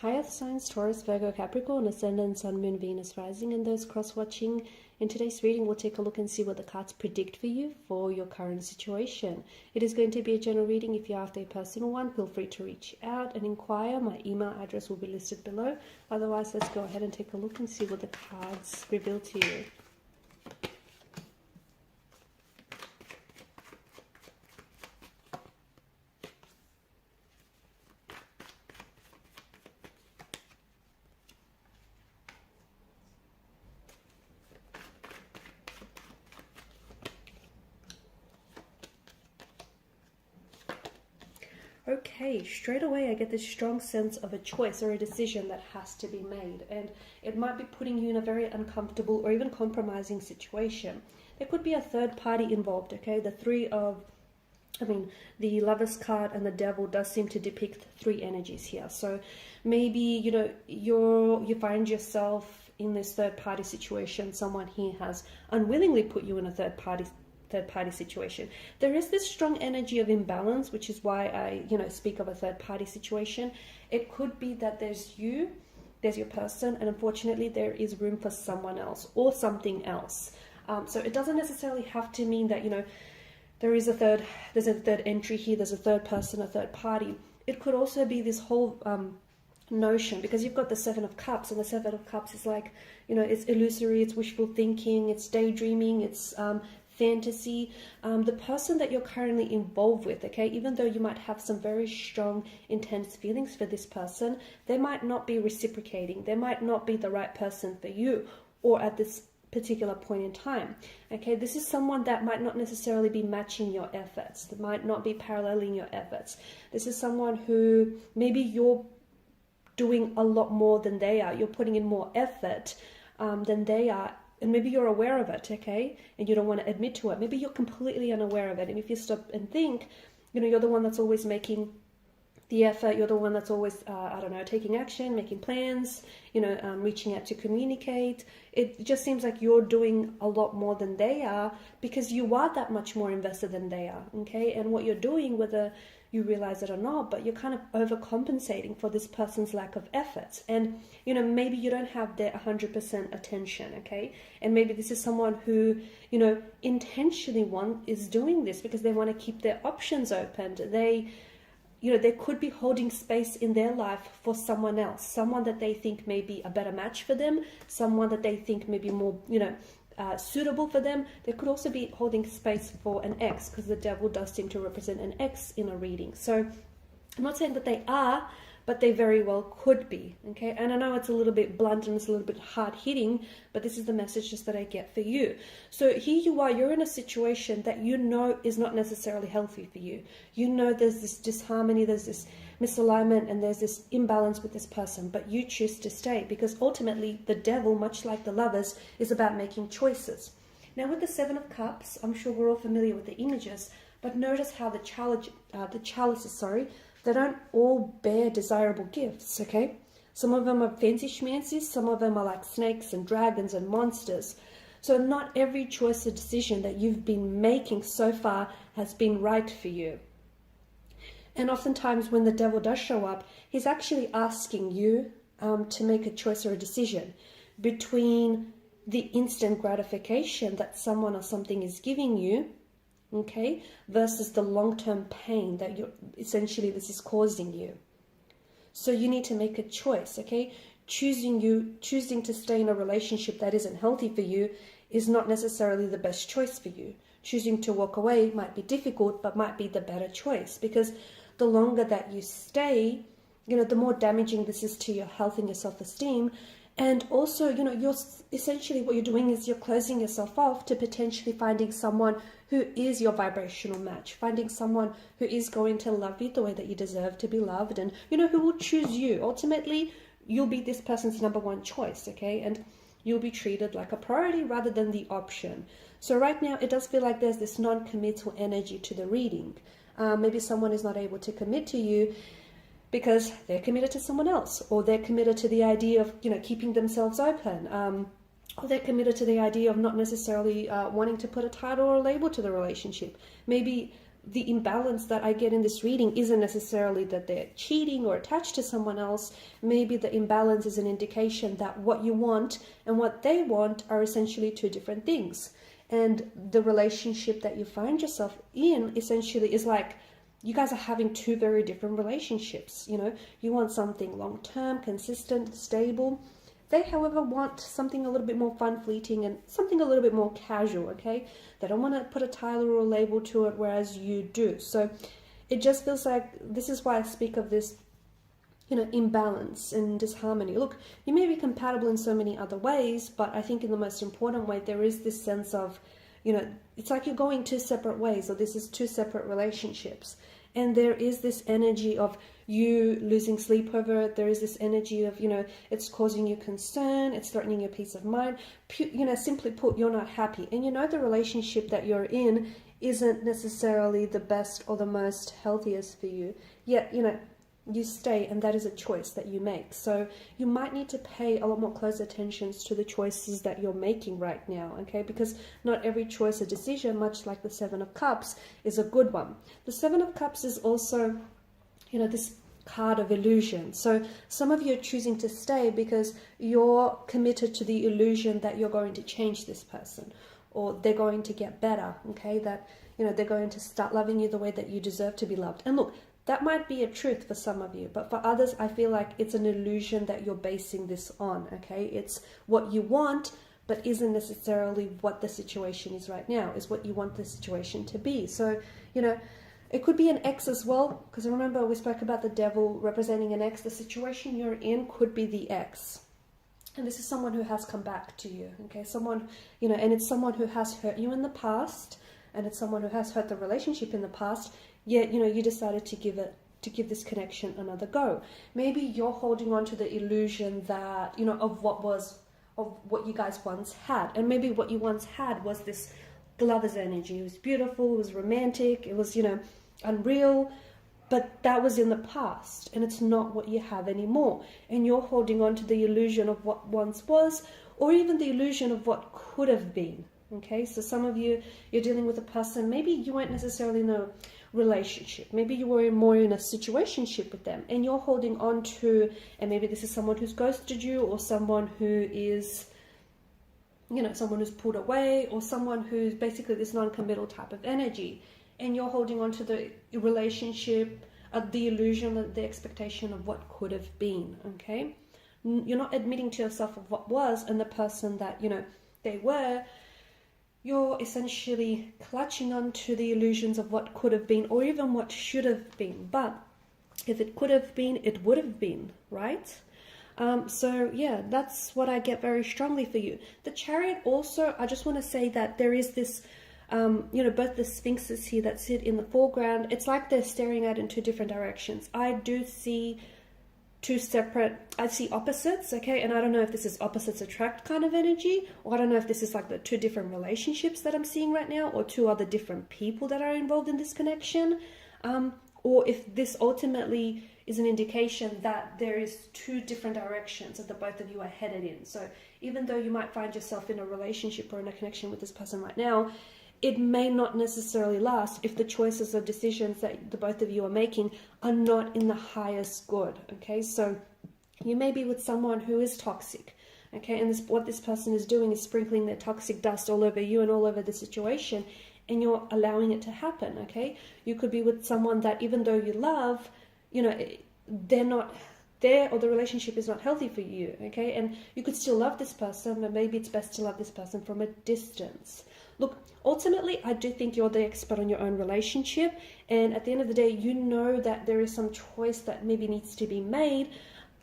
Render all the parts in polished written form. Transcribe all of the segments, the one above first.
Hi Earth signs, Taurus, Virgo, Capricorn, Ascendant, Sun, Moon, Venus, Rising, and those cross-watching. In today's reading, we'll take a look and see what the cards predict for you for your current situation. It is going to be a general reading. If you're after a personal one, feel free to reach out and inquire. My email address will be listed below. Otherwise, let's go ahead and take a look and see what the cards reveal to you. Okay, straight away I get this strong sense of a choice or a decision that has to be made, and it might be putting you in a very uncomfortable or even compromising situation. There could be a third party involved, okay? The Lovers card and the Devil does seem to depict three energies here. So maybe, you find yourself in this third party situation. Someone here has unwillingly put you in a third party situation. There is this strong energy of imbalance, which is why I speak of a third party situation. It could be that there's your person, and unfortunately there is room for someone else or something else. So it doesn't necessarily have to mean that there's a third entry here, there's a third person, a third party. It could also be this whole notion, because you've got the Seven of Cups, and the Seven of Cups is like, it's illusory, it's wishful thinking, it's daydreaming, it's fantasy. The person that you're currently involved with, okay, even though you might have some very strong, intense feelings for this person, they might not be reciprocating. They might not be the right person for you, or at this particular point in time. Okay, this is someone that might not necessarily be matching your efforts. That might not be paralleling your efforts. This is someone who maybe you're doing a lot more than they are. You're putting in more effort than they are. And maybe you're aware of it, okay? And you don't want to admit to it. Maybe you're completely unaware of it. And if you stop and think, you're the one that's always making the effort. You're the one that's always, taking action, making plans, reaching out to communicate. It just seems like you're doing a lot more than they are, because you are that much more invested than they are, okay? And what you're doing, whether you realize it or not, but you're kind of overcompensating for this person's lack of efforts. And, maybe you don't have their 100% attention, okay? And maybe this is someone who, intentionally is doing this because they want to keep their options open. They could be holding space in their life for someone else, someone that they think may be a better match for them, someone that they think may be more, suitable for them. They could also be holding space for an ex, because the Devil does seem to represent an ex in a reading. So I'm not saying that they are, but they very well could be, okay? And I know it's a little bit blunt and it's a little bit hard-hitting, but this is the message just that I get for you. So here you are, you're in a situation that is not necessarily healthy for you. There's this disharmony, there's this misalignment, and there's this imbalance with this person, but you choose to stay, because ultimately the Devil, much like the Lovers, is about making choices. Now with the Seven of Cups, I'm sure we're all familiar with the images, but notice how the chalices, they don't all bear desirable gifts, okay? Some of them are fancy schmancies, some of them are like snakes and dragons and monsters. So not every choice or decision that you've been making so far has been right for you. And oftentimes when the Devil does show up, he's actually asking you to make a choice or a decision between the instant gratification that someone or something is giving you, okay, versus the long-term pain that this is causing you. So you need to make a choice, okay? Choosing to stay in a relationship that isn't healthy for you is not necessarily the best choice for you. Choosing to walk away might be difficult, but might be the better choice, because the longer that you stay, the more damaging this is to your health and your self-esteem. And also, you're essentially, what you're doing is you're closing yourself off to potentially finding someone who is your vibrational match, finding someone who is going to love you the way that you deserve to be loved, and, who will choose you. Ultimately, you'll be this person's number one choice, okay? And you'll be treated like a priority rather than the option. So right now, it does feel like there's this non-committal energy to the reading. Maybe someone is not able to commit to you because they're committed to someone else, or they're committed to the idea of, keeping themselves open, or they're committed to the idea of not necessarily wanting to put a title or a label to the relationship. Maybe the imbalance that I get in this reading isn't necessarily that they're cheating or attached to someone else. Maybe the imbalance is an indication that what you want and what they want are essentially two different things. And the relationship that you find yourself in essentially is like, you guys are having two very different relationships. You know, you want something long-term, consistent, stable. They, however, want something a little bit more fun, fleeting, and something a little bit more casual, okay? They don't want to put a title or a label to it, whereas you do. So it just feels like, this is why I speak of this, you know, imbalance and disharmony. Look, you may be compatible in so many other ways, but I think in the most important way, there is this sense of, you know, it's like you're going two separate ways, or this is two separate relationships. And there is this energy of you losing sleep over it. There is this energy of, you know, it's causing you concern. It's threatening your peace of mind. You know, simply put, you're not happy. And you know the relationship that you're in isn't necessarily the best or the most healthiest for you. Yet, you know, you stay, and that is a choice that you make. So you might need to pay a lot more close attention to the choices that you're making right now, okay? Because not every choice or decision, much like the Seven of Cups, is a good one. The Seven of Cups is also, you know, this card of illusion. So some of you are choosing to stay because you're committed to the illusion that you're going to change this person, or they're going to get better, okay? That, you know, they're going to start loving you the way that you deserve to be loved. And look, that might be a truth for some of you, but for others, I feel like it's an illusion that you're basing this on, okay? It's what you want, but isn't necessarily what the situation is right now, is what you want the situation to be. So, you know, it could be an ex as well, because remember we spoke about the devil representing an ex. The situation you're in could be the ex. And this is someone who has come back to you, okay? Someone, you know, and it's someone who has hurt you in the past, and it's someone who has hurt the relationship in the past. Yet, you know, you decided to give this connection another go. Maybe you're holding on to the illusion that, you know, of what you guys once had. And maybe what you once had was this lover's energy. It was beautiful, it was romantic, it was, you know, unreal, but that was in the past, and it's not what you have anymore. And you're holding on to the illusion of what once was, or even the illusion of what could have been. Okay, so some of you, you're dealing with a person, maybe you weren't necessarily in a relationship, maybe you were more in a situationship with them, and you're holding on to, and maybe this is someone who's ghosted you, or someone who is, you know, someone who's pulled away, or someone who's basically this non-committal type of energy, and you're holding on to the relationship, the illusion, the expectation of what could have been, okay? You're not admitting to yourself of what was and the person that, you know, they were. You're essentially clutching onto the illusions of what could have been, or even what should have been. But if it could have been, it would have been, right? So yeah, that's what I get very strongly for you. The Chariot also, I just want to say that there is this, you know, both the sphinxes here that sit in the foreground, it's like they're staring out in two different directions. I do see two separate, I see opposites, okay? And I don't know if this is opposites attract kind of energy, or I don't know if this is like the two different relationships that I'm seeing right now, or two other different people that are involved in this connection, or if this ultimately is an indication that there is two different directions that the both of you are headed in. So even though you might find yourself in a relationship or in a connection with this person right now, it may not necessarily last if the choices or decisions that the both of you are making are not in the highest good, okay? So you may be with someone who is toxic, okay? And what this person is doing is sprinkling their toxic dust all over you and all over the situation, and you're allowing it to happen, okay? You could be with someone that even though you love, you know, they're not there, or the relationship is not healthy for you, okay? And you could still love this person, but maybe it's best to love this person from a distance. Look, ultimately, I do think you're the expert on your own relationship, and at the end of the day, you know that there is some choice that maybe needs to be made,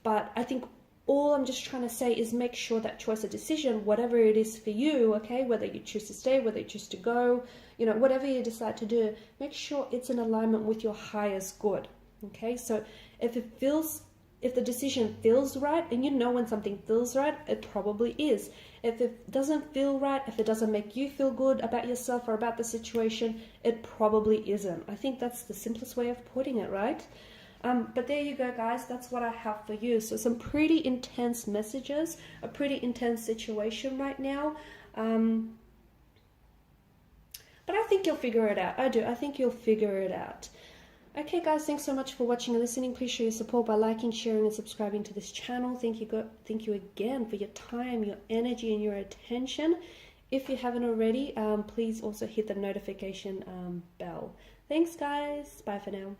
but I think all I'm just trying to say is make sure that choice or decision, whatever it is for you, okay, whether you choose to stay, whether you choose to go, you know, whatever you decide to do, make sure it's in alignment with your highest good, okay? So if the decision feels right, and you know when something feels right, it probably is. If it doesn't feel right, if it doesn't make you feel good about yourself or about the situation, it probably isn't. I think that's the simplest way of putting it, right? But there you go, guys. That's what I have for you. So some pretty intense messages, a pretty intense situation right now. But But I think you'll figure it out. I do. I think you'll figure it out. Okay, guys, thanks so much for watching and listening. Please show your support by liking, sharing, and subscribing to this channel. Thank you again for your time, your energy, and your attention. If you haven't already, please also hit the notification bell. Thanks, guys. Bye for now.